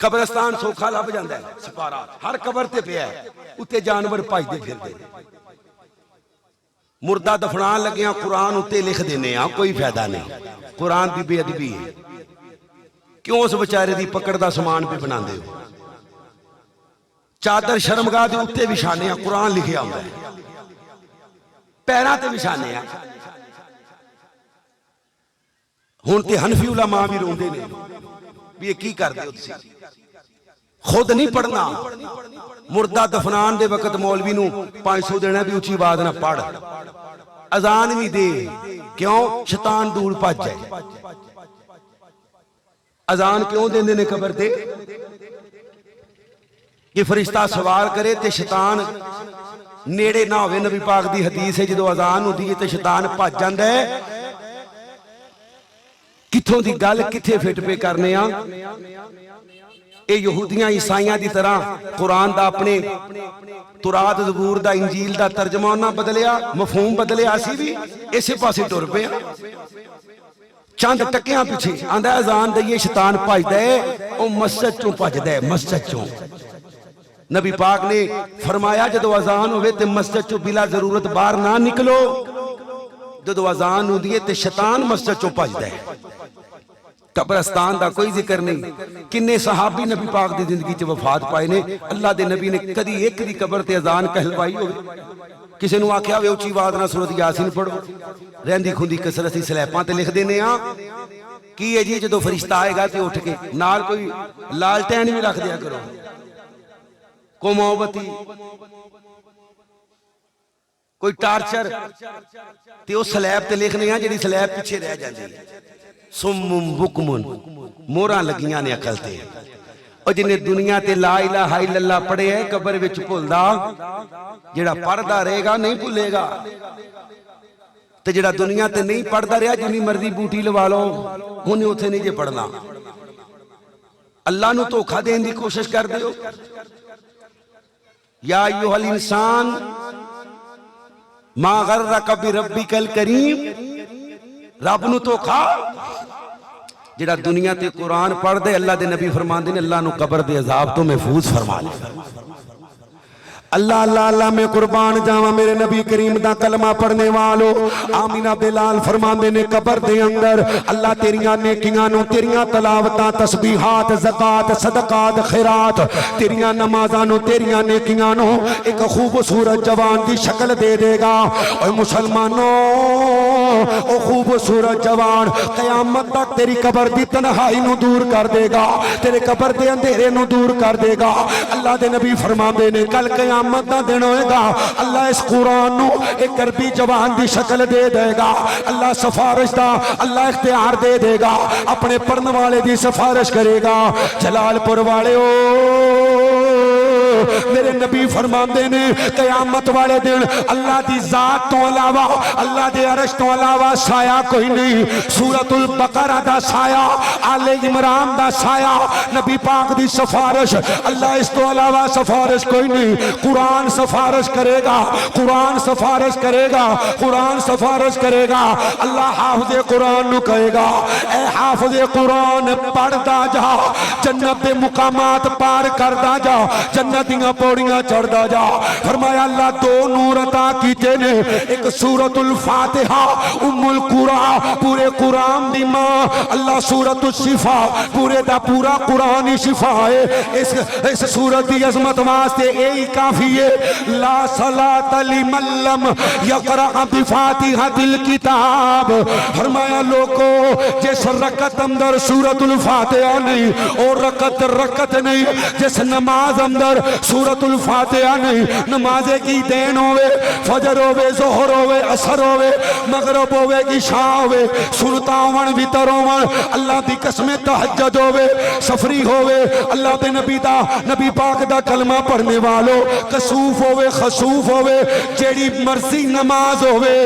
Speaker 1: قبرستان سوکھا لب جاندا ہے سپارہ ہر قبر تے پیا ہے اتے جانور بھجدے پھردے مردہ دفنان لگیاں قرآن اتے لکھ دینے ہاں کوئی فائدہ نہیں قرآن دی بے ادبی ہے کیوں اس بیچارے دی پکڑ دا سامان پہ بنا دے ہو چادر شرمگاہ دے اتے بچھانے ہاں قرآن لکھیا ہوا ہے پیراں تے بچھانے ہاں ہن تے حنفی علماء بھی روندے نے بھی یہ کی کر دے ہو تسی خود نہیں پڑھنا مردہ دفنان دے وقت مولوی نو 500 دینا بھی اچھی آواز نہ پڑھ اذان بھی دے کیوں شیطان دور پاج جائے اذان کیوں دیں دینے قبر دے کہ فرشتہ سوال کرے تے شیطان نیڑے نہ ہوئے نبی پاک دی حدیث ہے جدو اذان ہو دیئے تے شیطان پاج جاندہ ہے کتھوں دی گل کتھے فٹ پہ کرنے آن اے یہودیاں عیسائیاں دی طرح قرآن دا اپنے تورات زبور دا انجیل دا ترجمہ نہ بدلیا مفہوم بدلیا اسی بھی اسے پاسے ٹر پے چند ٹکیاں پیچھے آندہ اذان دئیے شیطان پاج دے او مسجد چوں پاج دے مسجد چوں نبی پاک نے فرمایا جدو اذان ہوئے تے مسجد چوں بلا ضرورت باہر نہ نکلو جدو اذان ہو دیئے تے شیطان مسجد چوں پاج دے قبرستان دا کوئی ذکر نہیں کنے صحابی نبی پاک دی زندگی چ وفات پائے نے اللہ دے نبی نے کدی ایک دی قبر تے اذان کہلوائی ہوئے کسی نو آکھیا ہوئے اچھی آواز نہ سورۃ یاسین پڑھو رہندی کھوندی کسرت سلیپاں تے لکھ دینے ہاں کی ہے جی جدو فرشتہ آئے گا تے اٹھ کے نال کوئی لالٹین بھی رکھ دیا کرو کو موبتی کوئی ٹارچر تے او سلیب تے لکھنے ہاں جڑی سلیب پیچھے رہ جاندی سمم بکمن موراں لگیاں نے عقل تے اور جنہیں دنیا تے لا الہ الا اللہ پڑھے ہے قبر وچ بھولدا جڑا پڑھدا رہے گا نہیں بھولے گا تے جڑا دنیا تے نہیں پڑھدا رہا جنی مرضی بوٹی لوا لو انہیں اتھے نہیں جے پڑھنا اللہ نو دھوکھا دین دی کوشش کر دیو یا ایھا الانسان ما غرک بربک الکریم رب نو دھوکھا جڑا دنیا تے قرآن پڑھ دے اللہ دے نبی فرمان دے اللہ نو قبر دے عذاب تو محفوظ فرما لے اللہ اللہ اللہ میں قربان جاواں میرے نبی کریم دا کلمہ پڑھنے والو آمینہ بلال فرماندے نے قبر دے اندر اللہ تیریاں نیکیاں نو تیریاں تلاوتاں تسبیحات زکات صدقات خیرات تیریاں نمازاں نو تیریاں نیکیاں نو ایک خوبصورت جوان دی شکل دے دے گا اے مسلمانوں او خوبصورت جوان قیامت تک تیری قبر دی تنہائی نو دور کر دے گا تیرے قبر دے اندھیرے نو دور کر دے گا اللہ دے نبی فرماندے نے کل قیامت دا دن ہوئے گا اللہ اس قرآن نو ایک عربی جوان دی شکل دے دے گا اللہ سفارش دا اللہ اختیار دے دے گا اپنے پڑھن والے دی سفارش کرے گا جلال پور والے میرے نبی فرماندے نے قیامت والے دن اللہ دی ذات تو علاوہ اللہ دے عرش تو علاوہ سایہ کوئی نہیں. سورۃ البقرہ دا سایہ, آل عمران دا سایہ, نبی پاک دی سفارش, اللہ اس تو علاوہ سفارش کوئی نہیں. قرآن سفارش کرے گا, قرآن سفارش کرے گا, قرآن سفارش کرے گا. اللہ حافظ قرآن نو کہے گا اے حافظ قرآن پڑھدا جا, جنت دے مقامات پار کردا جا, جنت دیاں پوڑیاں چڑھدا جا. فرمایا اللہ دو نور عطا کیتے نے, ایک سورۃ الفاتحہ ام القرآن پورے قرآن دی ماں, اللہ سورۃ الشفاء پورے دا پورا قرآن ہی شفا ہے. اس سورت دی عظمت واسطے یہی کافی ہے, لا صلاۃ لمن لم یقرأ بفاتحۃ الکتاب. فرمایا لوگو جس رکعت اندر سورۃ الفاتحہ نہیں اور رکعت نہیں, جس نماز اندر سورۃ الفاتحہ نہیں, نماز کی دین ہوئے, فجر ہوئے, ظہر ہوئے, عصر ہوئے, مغرب ہوئے, عشاء ہوئے, سنتا ہون وتر ہون, اللہ دی قسم تہجد ہوئے, سفری ہوئے, اللہ دے نبی دا نبی پاک دا کلمہ پڑھنے والو, کسوف ہوئے, خسوف ہوئے, جیڑی مرضی نماز ہوئے,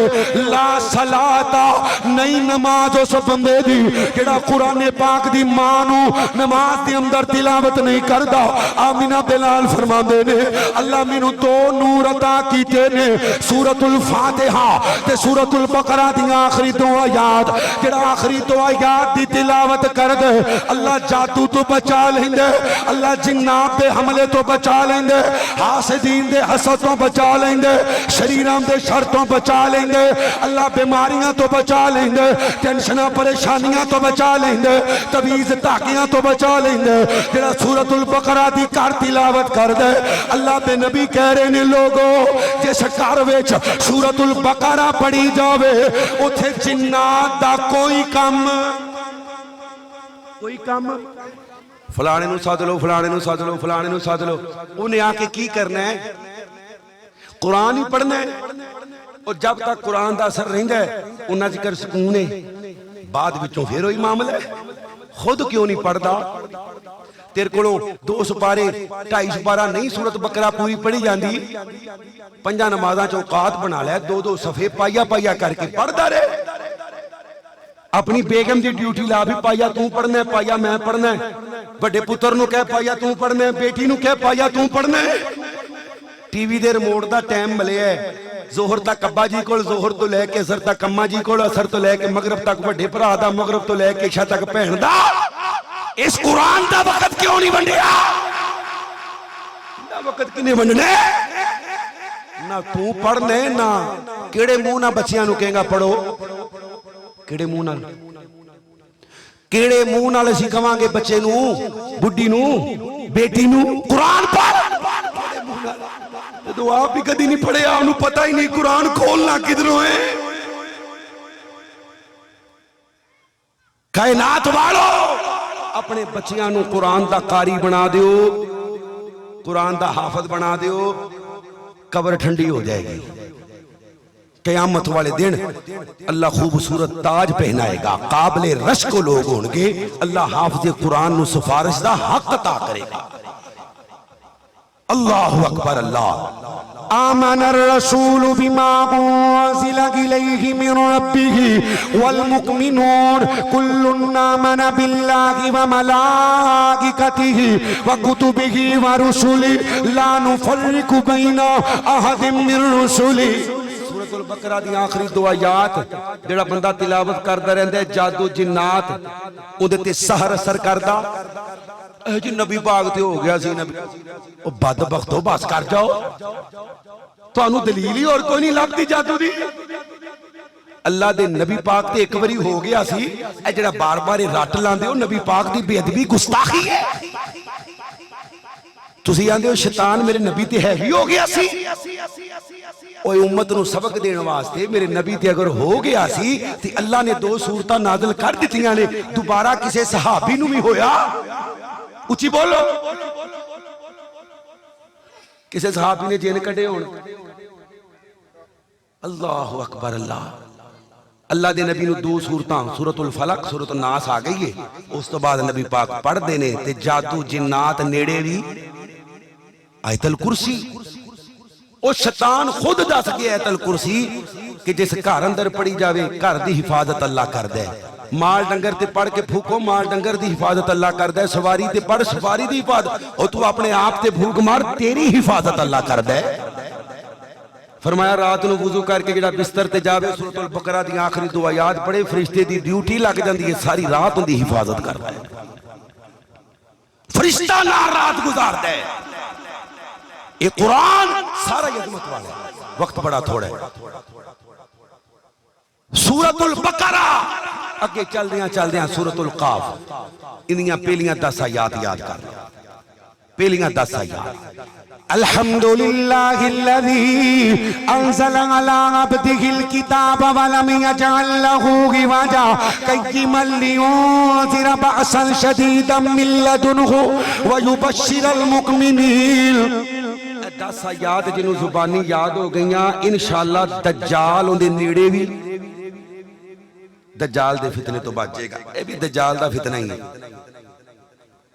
Speaker 1: لا صلاۃ نہیں نماز اس بندے دی جڑا قرآن پاک دی مانو نماز دی اندر تلاوت نہیں کردا. آمینہ بلال فرماندے نے اللہ مینوں دو نور عطا کیتے نے, سورۃ الفاتحہ تے سورۃ البقرہ دی آخری دو آیات. جڑا آخری دو آیات دی تلاوت کر دے اللہ جادو تو بچا لیندے, اللہ جنات دے حملے تو بچا لیندے, حاسدین دے حسد تو بچا لیندے, شریراں دے شر تو بچا لیندے, اللہ بیماریاں تو بچا لیندے, ٹینشناں پریشانیاں تو بچا لیندے, تعویذ تاکیاں تو بچا لیندے. جڑا سورۃ البقرہ دی کر تلاوت کر دے اللہ دے نبی کہہ رہے نے لوگو جس گھر وچ سورۃ البقرہ پڑھی جاوے اوتھے جنات دا کوئی کم فلانے نو سد لو, فلانے نو سد لو, فلانے نو سد لو, انہیں آ کے کی کرنا ہے؟ قرآن ہی پڑھنا ہے. اور جب تک قرآن دا اثر رہندا ہے انہاں ذکر سکون ہے, بعد وچوں پھر وہی معاملہ ہے. خود کیوں نہیں پڑھدا؟ تیرے کولوں 2 سپارے 2.5 سپارہ نہیں سورۃ بقرہ پوری پڑھی جاندی, 5 نمازاں چ اوقات بنا لے, 2 صفحے پایا کر کے پڑھدا رہے. اپنی بیگم دی ڈیوٹی لا بھی پایا تو پڑھنا ہے, پایا میں پڑھنا ہے, بڑے پتر نو کہہ پایا تو پڑھنا ہے, بیٹی نو کہہ پایا تو پڑھنا ہے. T V they remote the time ملیا ہے, ظہر تک ابا جی کول, ظہر تو لے کے اثر تک اماں جی کول, اثر تو لے کے مغرب تک بڑے بھرا دا, مغرب تو لے کے عشاء تک بہن دا. اس قرآن دا وقت کیوں نہیں بنیا؟ وقت کنے بننے نہ تو پڑھنے نہ کیڑے منہ نہ بچیاں نو کہیں گا پڑھو, کیڑے منہ نال, کیڑے منہ نال اسی کہاں گے بچے نو, بڈی نو, بیٹی نو قرآن پڑھ. تو آپ بھی کدی نہیں پڑھے, آپ نو پتہ ہی نہیں قرآن کھولنا کدھروں ہے. کائنات والو اپنے بچیاں نو قرآن دا قاری بنا دیو, قرآن دا حافظ بنا دیو, قبر ٹھنڈی ہو جائے گی. قیامت والے دن اللہ خوبصورت تاج پہنائے گا, قابل رشک لوگ ہوں گے, اللہ حافظ قرآن نو سفارش دا حق عطا کرے گا. اللہ اکبر. اللہ آمن الرسول بما انزل الیہ من ربہ والمؤمنون کل آمن باللہ وملائکتہ وکتبہ ورسلہ لا نفرق بین احد من رسلہ. سورۃ البقرہ دی آخری 2 آیات جڑا بندہ تلاوت کردا رہندا ہے, جادو جنات اودے تے سحر اثر کردا. اے جی نبی پاک تے ہو گیا سی, نبی او بدبختو بس کر جاؤ, تانوں دلیل ہی اور کوئی نہیں لبدی جادو دی. اللہ دے نبی پاک تے ایک واری ہو گیا سی, اے جڑا بار بار رٹ لاندے ہو نبی پاک دی بے ادبی گستاخی ہے. تسی آندے ہو شیطان میرے نبی تے ہیوی ہو گیا سی. اوے امت نو سبق دین واسطے میرے نبی تے اگر ہو گیا سی تے اللہ نے 2 صورتاں نازل کر دتیاں نے, دوبارہ کسے صحابی نو بھی ہویا؟ اچھی بولو, کسے صحابی نے جن کڈے ہون؟ اللہ اکبر. اللہ اللہ دے نبی نو 2 صورتاں سورۃ الفلق سورۃ الناس آ گئی ہے, اس تو بعد نبی پاک پڑھ دینے تے جادو جنات نیڑے بھی آیت الکرسی او شیطان خود دس گیا آیت الکرسی کہ جس گھر اندر پڑھی جاوے گھر دی حفاظت اللہ کر دے مال ڈنگر تے پڑھ کے پھوکو مال ڈنگر دی حفاظت اللہ کر دے سواری تے پڑھ سواری دی حفاظت اور تو اپنے آپ تے بھوک مار تیری حفاظت اللہ کر دے فرمایا رات نو وضو کر کے جڑا بستر تے جاوے سورۃ البقرہ دی آخری دو آیات پڑھے فرشتے دی ڈیوٹی لگ جاندی ہے ساری رات ان دی حفاظت کردا ہے فرشتہ نال رات گزاردا ہے یہ قرآن سارا عظمت والا ہے وقت بڑا تھوڑا ہے سورۃ البقرہ اگے چل دیاں سورۃ القاف انہیاں پہلیاں 10 آیات یاد کر لیں پہلیاں 10 آیات
Speaker 3: الحمدللہ الذی انزل علی عبدہ الکتاب ولم یجعل لہ عوجا قیما لینذر بأسا شدیدا من لدنہ ویبشر المؤمنین
Speaker 1: 10 آیات جنہوں زبانی یاد ہو گئیاں انشاءاللہ دجال ان دے نیڑے بھی دجال دے فتنے تو بچے گا اے بھی دجال دا فتنہ ہی ہے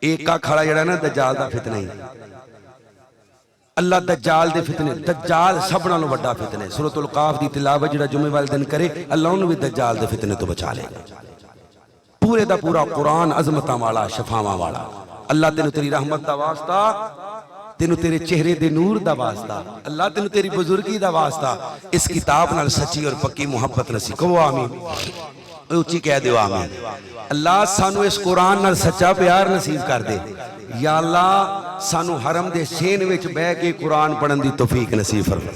Speaker 1: ایک کا کھڑا جڑا نا دجال دا فتنہ ہی اللہ دجال دے فتنے دجال سب نالوں بڑا فتنے سورۃ القاف دی تلاوت جڑا جمعے والے دن کرے اللہ انہوں بھی دجال دے فتنے تو بچا لے پورے دا پورا قرآن عظمتاں والا شفاواں والا اللہ تینوں تیری رحمت دا واسطہ تینوں تیرے چہرے دے نور دا واسطہ اللہ تینوں تیری بزرگی دا واسطہ اس کتاب نال سچی اور پکی محبت نصیب کہو آمین اونچی کہہ دیو آمین اللہ سانو اس قرآن نال سچا پیار نصیب کر دے یا اللہ سانو حرم دے سین وچ بہ کے قرآن پڑھن دی توفیق نصیب فرما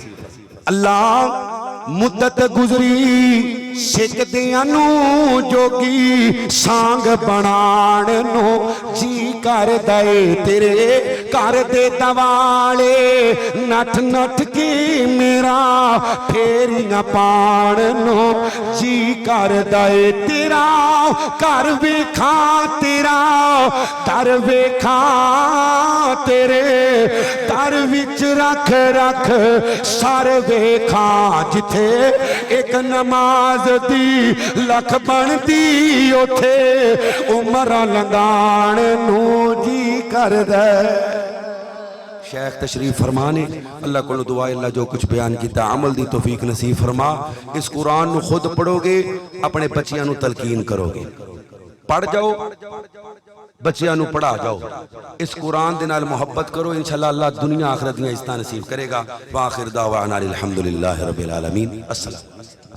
Speaker 3: اللہ مدت گزری سکھ دیاں نو جوگی سانگ بنان نو جی کر دے تیرے کر دے دوالے نٹھ نٹھ کی میرا پھیریاں پان نو جی کر دے تیرا کر ویکھاں تیرا در ویکھاں تیرے در وچ رکھ رکھ سر ویکھاں جتھے ایک نماز دی لکھ بن دی اوتھے عمرہ لنگان نو جی کر دے
Speaker 1: شیخ تشریف فرمانے اللہ کو دعا اللہ جو کچھ بیان کیتا عمل دی توفیق نصیب فرما اس قرآن نو خود پڑھو گے اپنے بچیاں نو تلقین کرو گے پڑھ جاؤ بچیاں نو پڑھا جاؤ اس قرآن دے نال محبت کرو انشاءاللہ اللہ دنیا آخرت میں عزت نصیب کرے گا وآخر دعوانا الحمدللہ رب العالمین السلام